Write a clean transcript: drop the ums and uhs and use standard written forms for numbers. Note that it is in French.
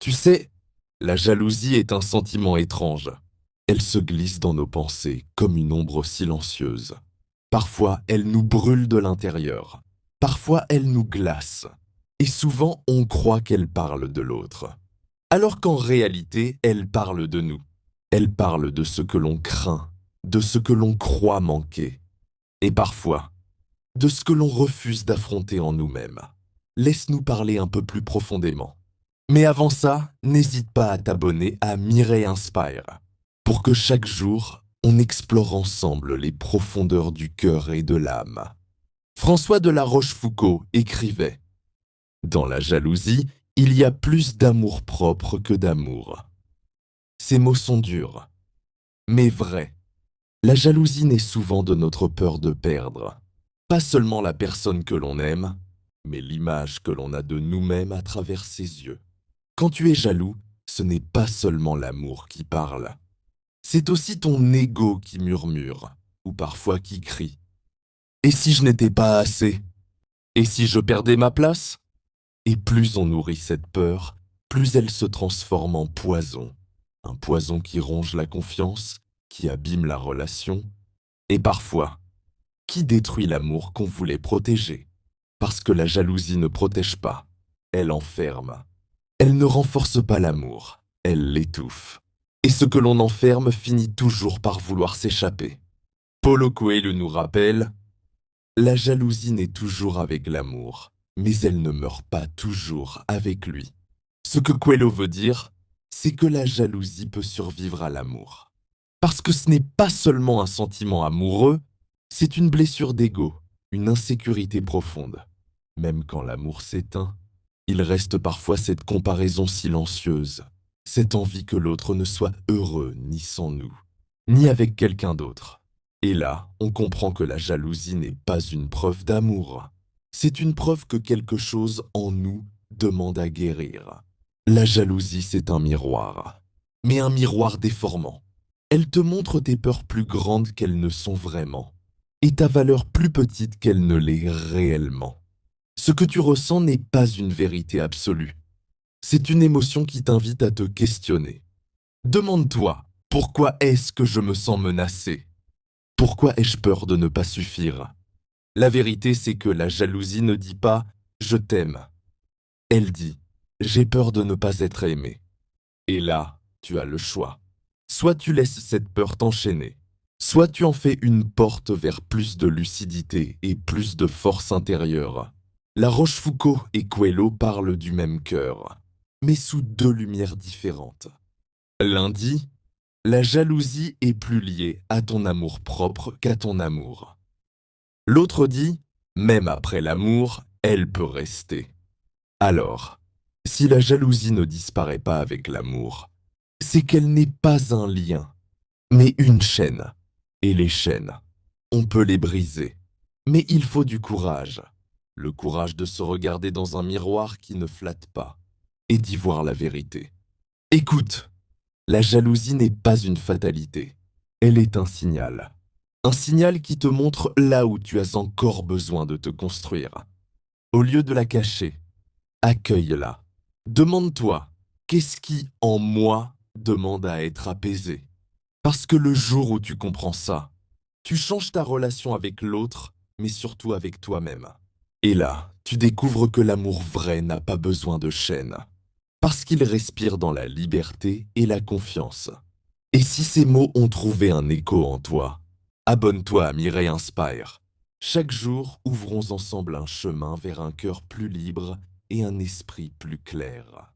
Tu sais, la jalousie est un sentiment étrange. Elle se glisse dans nos pensées comme une ombre silencieuse. Parfois, elle nous brûle de l'intérieur. Parfois, elle nous glace. Et souvent, on croit qu'elle parle de l'autre. Alors qu'en réalité, elle parle de nous. Elle parle de ce que l'on craint, de ce que l'on croit manquer. Et parfois, de ce que l'on refuse d'affronter en nous-mêmes. Laisse-nous parler un peu plus profondément. Mais avant ça, n'hésite pas à t'abonner à Mireille Inspire pour que chaque jour, on explore ensemble les profondeurs du cœur et de l'âme. François de La Rochefoucauld écrivait: Dans la jalousie, il y a plus d'amour-propre que d'amour. Ces mots sont durs, mais vrais. La jalousie naît souvent de notre peur de perdre. Pas seulement la personne que l'on aime, mais l'image que l'on a de nous-mêmes à travers ses yeux. Quand tu es jaloux, ce n'est pas seulement l'amour qui parle. C'est aussi ton ego qui murmure, ou parfois qui crie. Et si je n'étais pas assez? Et si je perdais ma place? Et plus on nourrit cette peur, plus elle se transforme en poison. Un poison qui ronge la confiance, qui abîme la relation, et parfois, qui détruit l'amour qu'on voulait protéger. Parce que la jalousie ne protège pas, elle enferme. Elle ne renforce pas l'amour, elle l'étouffe. Et ce que l'on enferme finit toujours par vouloir s'échapper. Paulo Coelho nous rappelle: la jalousie naît toujours avec l'amour, mais elle ne meurt pas toujours avec lui. Ce que Coelho veut dire, c'est que la jalousie peut survivre à l'amour. Parce que ce n'est pas seulement un sentiment amoureux, c'est une blessure d'ego, une insécurité profonde. Même quand l'amour s'éteint, il reste parfois cette comparaison silencieuse, cette envie que l'autre ne soit heureux ni sans nous, ni avec quelqu'un d'autre. Et là, on comprend que la jalousie n'est pas une preuve d'amour. C'est une preuve que quelque chose en nous demande à guérir. La jalousie, c'est un miroir, mais un miroir déformant. Elle te montre tes peurs plus grandes qu'elles ne sont vraiment, et ta valeur plus petite qu'elle ne l'est réellement. Ce que tu ressens n'est pas une vérité absolue. C'est une émotion qui t'invite à te questionner. Demande-toi, pourquoi est-ce que je me sens menacé? Pourquoi ai-je peur de ne pas suffire? La vérité, c'est que la jalousie ne dit pas « je t'aime ». Elle dit « j'ai peur de ne pas être aimé ». Et là, tu as le choix. Soit tu laisses cette peur t'enchaîner, soit tu en fais une porte vers plus de lucidité et plus de force intérieure. La Rochefoucauld et Coelho parlent du même cœur, mais sous deux lumières différentes. L'un dit: la jalousie est plus liée à ton amour-propre qu'à ton amour. L'autre dit: même après l'amour, elle peut rester. Alors, si la jalousie ne disparaît pas avec l'amour, c'est qu'elle n'est pas un lien, mais une chaîne. Et les chaînes, on peut les briser, mais il faut du courage. Le courage de se regarder dans un miroir qui ne flatte pas et d'y voir la vérité. Écoute, la jalousie n'est pas une fatalité, elle est un signal. Un signal qui te montre là où tu as encore besoin de te construire. Au lieu de la cacher, accueille-la. Demande-toi, qu'est-ce qui, en moi, demande à être apaisé? Parce que le jour où tu comprends ça, tu changes ta relation avec l'autre, mais surtout avec toi-même. Et là, tu découvres que l'amour vrai n'a pas besoin de chaînes, parce qu'il respire dans la liberté et la confiance. Et si ces mots ont trouvé un écho en toi, abonne-toi à Mireille Inspire. Chaque jour, ouvrons ensemble un chemin vers un cœur plus libre et un esprit plus clair.